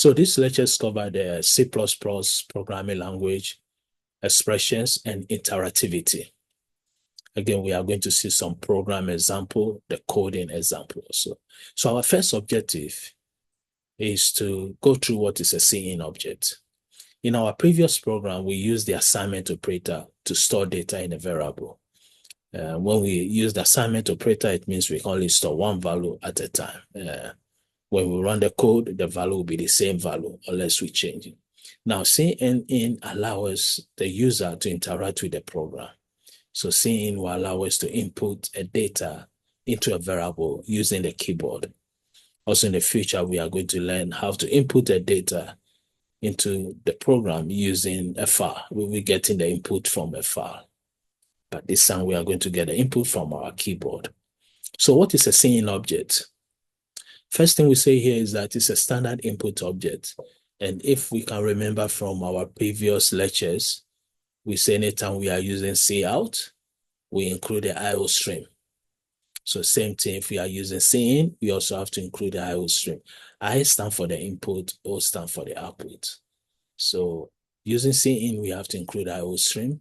So this lectures cover the C++ programming language, expressions, and interactivity. Again, we are going to see some program example, the coding example also. So our first objective is to go through what is a scene object. In our previous program, we used the assignment operator to store data in a variable. When we use the assignment operator, it means we can only store one value at a time. When we run the code, the value will be the same value unless we change it. Now, cin allows the user to interact with the program. So cin will allow us to input a data into a variable using the keyboard. Also in the future, we are going to learn how to input the data into the program using a file. We'll be getting the input from a file. But this time we are going to get the input from our keyboard. So what is a cin object? First thing we say here is that it's a standard input object. And if we can remember from our previous lectures, we say anytime we are using cout, we include the IO stream. So same thing, if we are using cin, we also have to include the IO stream. I stand for the input, O stand for the output. So using cin, we have to include IO stream.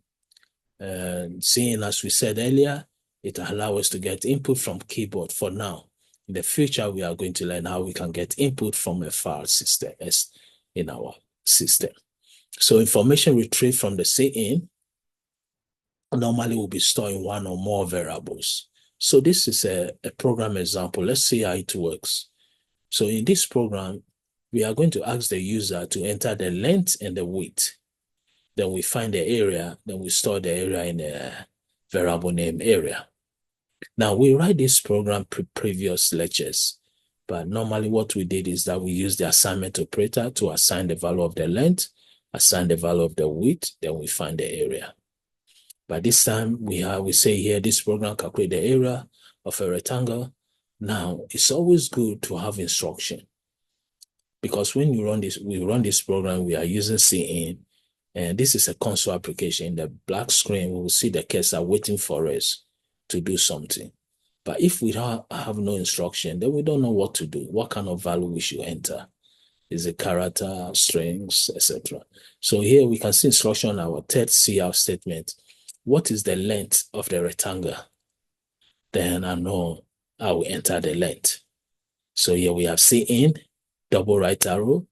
And cin, as we said earlier, it allows us to get input from keyboard for now. In the future, we are going to learn how we can get input from a file system as in our system. So information retrieved from the cin normally will be stored in one or more variables. So this is a program example. Let's see how it works. So in this program, we are going to ask the user to enter the length and the width. Then we find the area, then we store the area in a variable name area. Now we write this program previous lectures, but normally what we did is that we use the assignment operator to assign the value of the length, assign the value of the width, then we find the area. But this time we say here, this program calculate the area of a rectangle. Now it's always good to have instruction, because when we run this program, we are using cin, and this is a console application. In the black screen, we will see the cursor waiting for us to do something. But if we have no instruction, then we don't know what to do, what kind of value we should enter. Is it character, strings, etc. So here we can see instruction on our third cout statement. What is the length of the rectangle? Then I know I will enter the length. So here we have cin, double right arrow,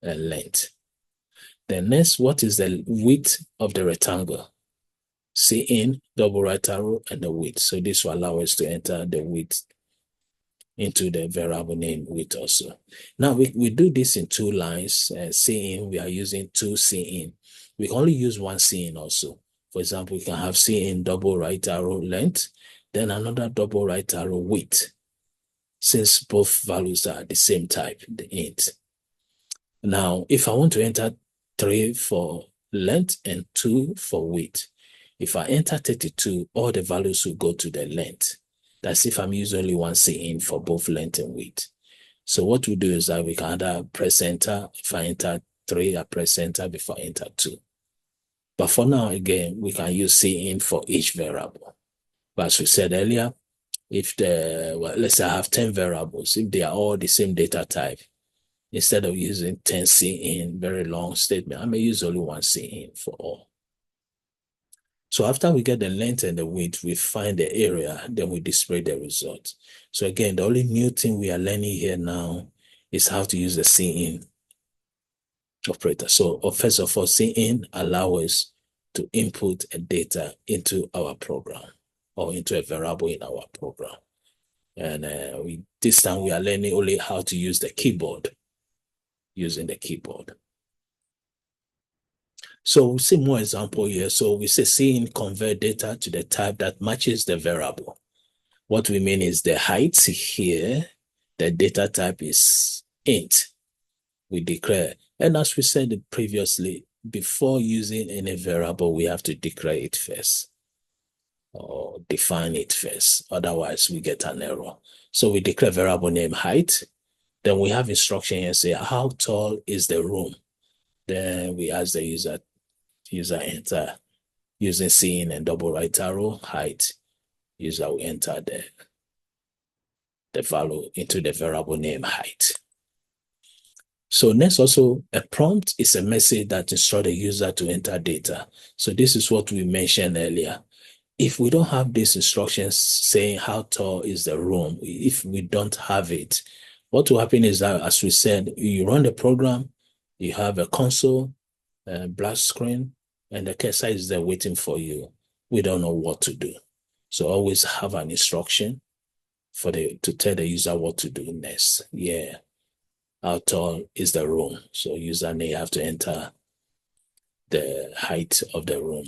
and length. Then next, what is the width of the rectangle? Cin, double right arrow, and the width. So this will allow us to enter the width into the variable name width also. Now we do this in two lines. Cin, we are using two cin. We can only use one cin also. For example, we can have cin double right arrow length, then another double right arrow width, since both values are the same type, the int. Now, if I want to enter 3 for length and 2 for width, if I enter 32, all the values will go to the length. That's if I'm using only one cin for both length and width. So what we do is that we can either press enter. If I enter 3, I press enter before I enter 2. But for now, again, we can use cin for each variable. But as we said earlier, if let's say I have 10 variables, if they are all the same data type, instead of using 10 cin, very long statement, I may use only one cin for all. So after we get the length and the width, we find the area, then we display the result. So again, the only new thing we are learning here now is how to use the cin operator. So first of all, cin allows us to input a data into our program or into a variable in our program. And this time we are learning only how to use the keyboard, using the keyboard. So we see more example here. So we say cin convert data to the type that matches the variable. What we mean is the height here, the data type is int. We declare, and as we said previously, before using any variable, we have to declare it first or define it first. Otherwise, we get an error. So we declare variable name height. Then we have instruction here say how tall is the room. Then we ask the user enter using cin and double right arrow height. User will enter the value into the variable name height. So next also, a prompt is a message that instructs the user to enter data. So this is what we mentioned earlier. If we don't have these instructions saying how tall is the room, if we don't have it, what will happen is that, as we said, you run the program, you have a console, a black screen, and the cursor is there waiting for you. We don't know what to do. So always have an instruction to tell the user what to do next. Yeah. How tall is the room? So user may have to enter the height of the room.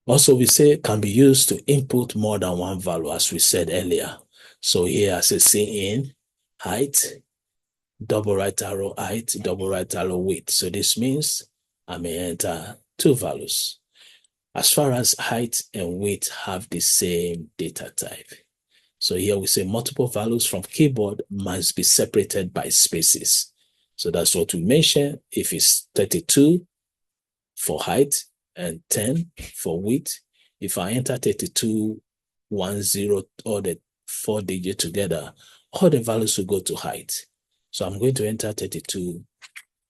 Also, we say can be used to input more than one value, as we said earlier. So here I say in height, double right arrow height, double right arrow width. So this means I may enter two values. As far as height and width have the same data type. So here we say multiple values from keyboard must be separated by spaces. So that's what we mentioned. If it's 32 for height and 10 for width, if I enter 32, 10, all the 4 digits together, all the values will go to height. So I'm going to enter 32,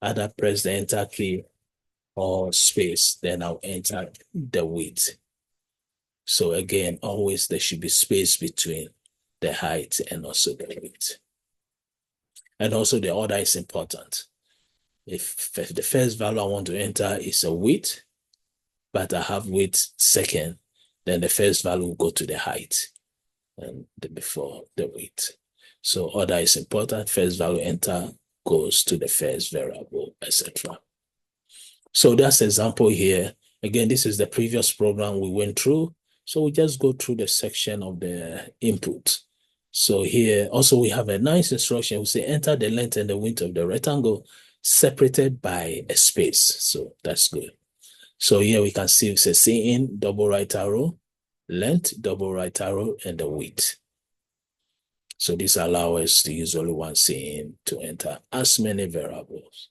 either press the enter key or space, then I'll enter the width. So again, always there should be space between the height and also the width. And also the order is important. If the first value I want to enter is a width, but I have width second, then the first value will go to the height and before the width. So order is important. First value enter goes to the first variable, etc. So that's the example here. Again, this is the previous program we went through. So we just go through the section of the input. So here also we have a nice instruction. We say enter the length and the width of the rectangle separated by a space. So that's good. So here we can see it says in double right arrow, length, double right arrow, and the width. So this allows us to use only one in to enter as many variables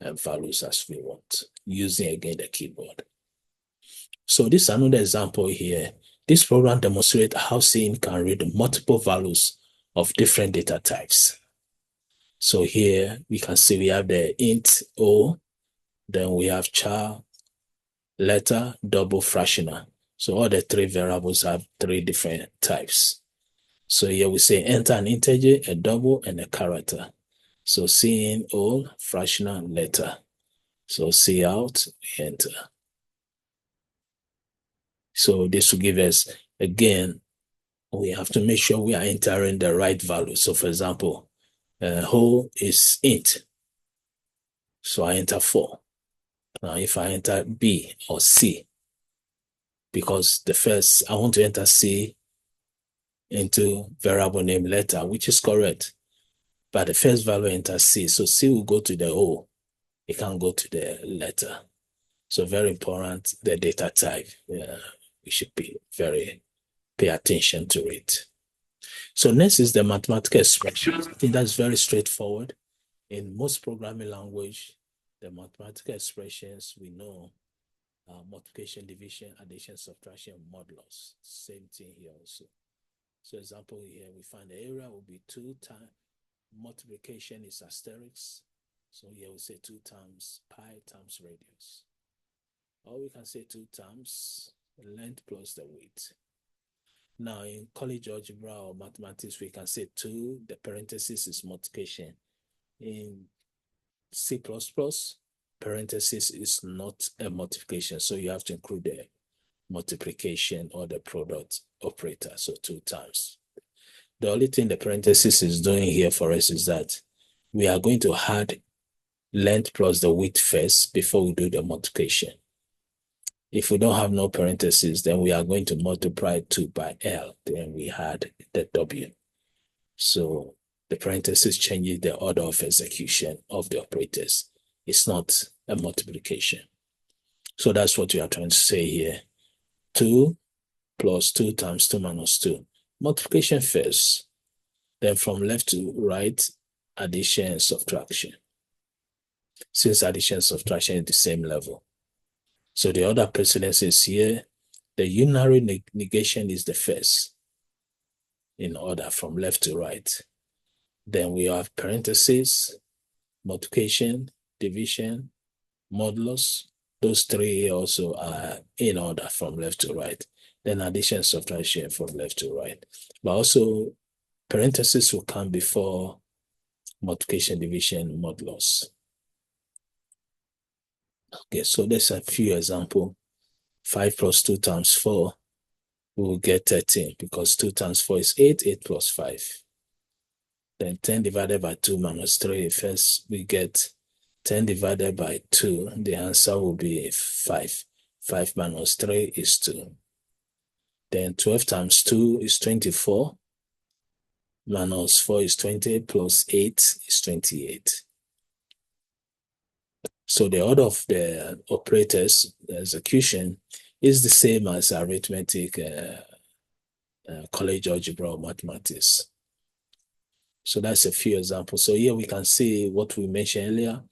and values as we want, using again the keyboard. So this is another example here. This program demonstrates how Cin can read multiple values of different data types. So here we can see we have the int O, then we have char, letter, double fractional. So all the three variables have three different types. So here we say enter an integer, a double, and a character. So Cin O, fractional, letter. So C out, enter. So this will give us, again, we have to make sure we are entering the right value. So for example, whole is int. So I enter 4. Now if I enter B or C, because the first, I want to enter C into variable name letter, which is correct. But the first value enters C. So C will go to the O. It can't go to the letter. So very important, the data type. We should pay attention to it. So next is the mathematical expression. I think that's very straightforward. In most programming language, the mathematical expressions we know multiplication, division, addition, subtraction, modulus. Same thing here also. So example here, we find the area will be 2 times, multiplication is asterisk. So here we say 2 times pi times radius. Or we can say 2 times length plus the width. Now in college algebra or mathematics, we can say 2, the parenthesis is multiplication. In C++, parenthesis is not a multiplication, so you have to include the multiplication or the product operator, so 2 times. The only thing the parenthesis is doing here for us is that we are going to add length plus the width first before we do the multiplication. If we don't have no parentheses, then we are going to multiply 2 by L, then we add the W. So the parenthesis changes the order of execution of the operators. It's not a multiplication. So that's what we are trying to say here. 2 plus 2 times 2 minus 2. Multiplication first. Then from left to right, addition and subtraction. Since addition and subtraction is the same level. So the other precedence is here. The unary negation is the first in order from left to right. Then we have parentheses, multiplication, division, modulus. Those three also are in order from left to right. Then addition, subtraction from left to right. But also parentheses will come before multiplication, division, modulus. Okay, so there's a few examples. 5 plus 2 times 4, we will get 13 because 2 times 4 is 8, 8 plus 5. Then 10 divided by 2 minus 3, first we get 10 divided by 2, the answer will be 5. 5 minus 3 is 2. Then 12 times 2 is 24, minus 4 is 20, plus 8 is 28. So the order of the operators, the execution, is the same as arithmetic, college algebra, or mathematics. So that's a few examples. So here we can see what we mentioned earlier.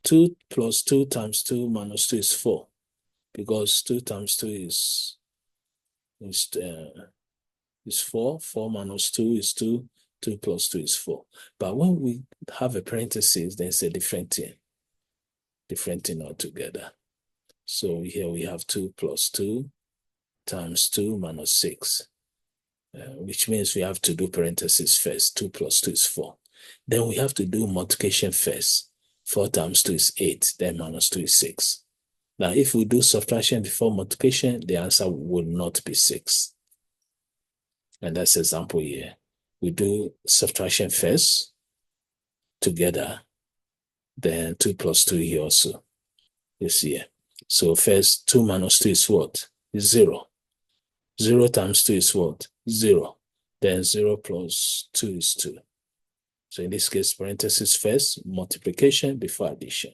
2 plus 2 times 2 minus 2 is 4, because 2 times 2 is 4. 4 minus 2 is 2. 2 plus 2 is 4. But when we have a parenthesis, then it's a different thing altogether. So here we have 2 plus 2 times 2 minus 6, which means we have to do parentheses first. 2 plus 2 is 4. Then we have to do multiplication first. 4 times 2 is 8, then minus 2 is 6. Now, if we do subtraction before multiplication, the answer will not be 6. And that's example here. We do subtraction first, together, then 2 plus 2 here also is here. So first, 2 minus 2 is what? Is 0. 0 times 2 is what? 0. Then 0 plus 2 is 2. So in this case, parentheses first, multiplication before addition.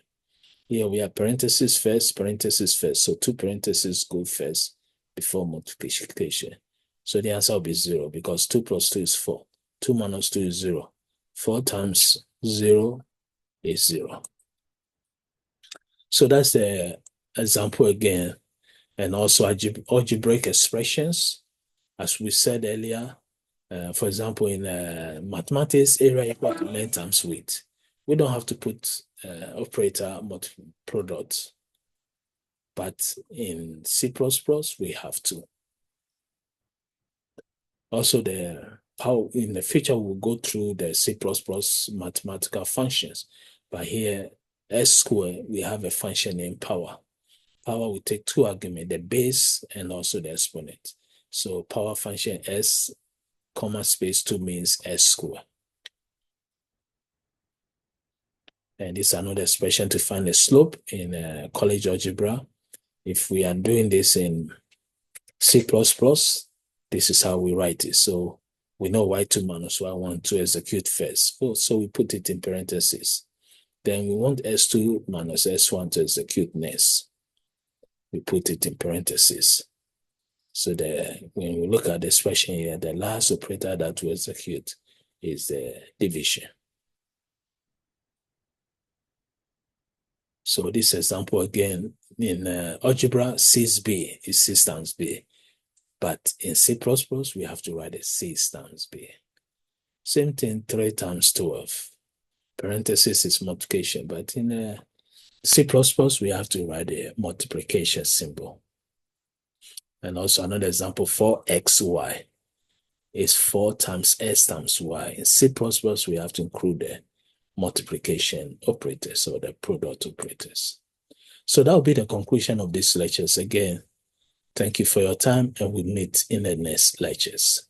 Here we have parentheses first. So 2 parentheses go first before multiplication. So the answer will be 0 because 2 plus 2 is 4. 2 minus 2 is 0. 4 times 0 is 0. So that's the example again. And also algebraic expressions, as we said earlier. For example, in mathematics, area equal to length times width. We don't have to put operator product, but in C++, we have to. Also, in the future, we'll go through the C++ mathematical functions. But here, S squared, we have a function named power. Power will take two arguments, the base and also the exponent. So power function S, comma space 2 means S squared. And this is another expression to find the slope in college algebra. If we are doing this in C++, this is how we write it. So we know y2 minus y1 to execute first. So we put it in parentheses. Then we want s2 minus s1 to execute next. We put it in parentheses. So when we look at the expression here, the last operator that we execute is the division. So this example again, in algebra, C is B, is C times B. But in C++, we have to write a C times B. Same thing, 3 times 12. Parenthesis is multiplication, but in C++, we have to write a multiplication symbol. And also another example, 4xy is 4 times s times y. In C++, we have to include the multiplication operators or the product operators. So that will be the conclusion of these lectures. Again, thank you for your time, and we'll meet in the next lectures.